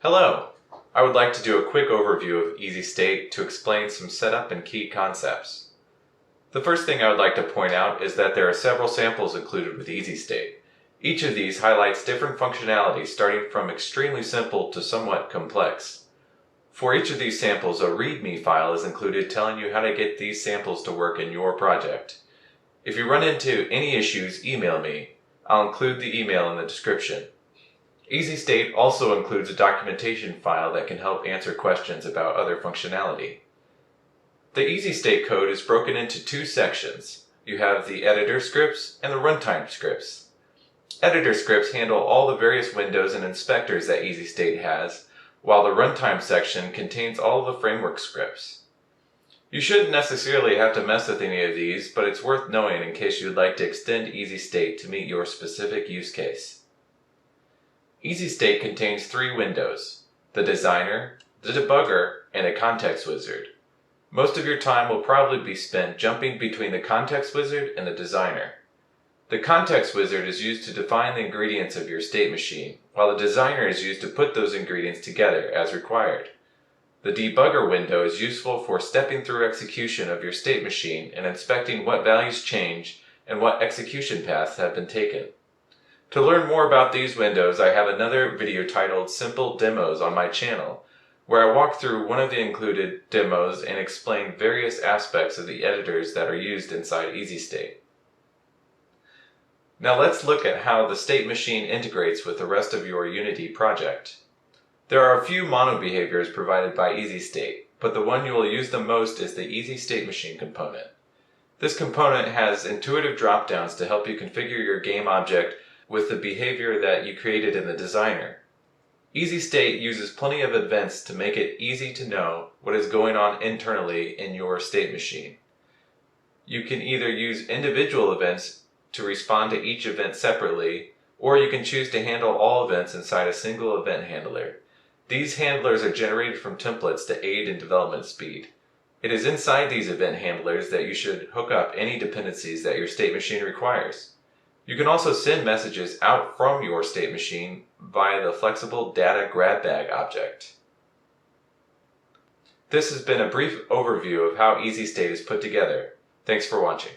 Hello! I would like to do a quick overview of EasyState to explain some setup and key concepts. The first thing I would like to point out is that there are several samples included with EasyState. Each of these highlights different functionalities starting from extremely simple to somewhat complex. For each of these samples, a README file is included telling you how to get these samples to work in your project. If you run into any issues, email me. I'll include the email in the description. EasyState also includes a documentation file that can help answer questions about other functionality. The EasyState code is broken into two sections. You have the editor scripts and the runtime scripts. Editor scripts handle all the various windows and inspectors that EasyState has, while the runtime section contains all the framework scripts. You shouldn't necessarily have to mess with any of these, but it's worth knowing in case you'd like to extend EasyState to meet your specific use case. EasyState contains three windows: the designer, the debugger, and a context wizard. Most of your time will probably be spent jumping between the context wizard and the designer. The context wizard is used to define the ingredients of your state machine, while the designer is used to put those ingredients together as required. The debugger window is useful for stepping through execution of your state machine and inspecting what values change and what execution paths have been taken. To learn more about these windows, I have another video titled Simple Demos on my channel, where I walk through one of the included demos and explain various aspects of the editors that are used inside EasyState. Now let's look at how the state machine integrates with the rest of your Unity project. There are a few mono behaviors provided by EasyState, but the one you will use the most is the EasyStateMachine component. This component has intuitive drop-downs to help you configure your game object with the behavior that you created in the designer. EasyState uses plenty of events to make it easy to know what is going on internally in your state machine. You can either use individual events to respond to each event separately, or you can choose to handle all events inside a single event handler. These handlers are generated from templates to aid in development speed. It is inside these event handlers that you should hook up any dependencies that your state machine requires. You can also send messages out from your state machine via the flexible data grab bag object. This has been a brief overview of how EasyState is put together. Thanks for watching.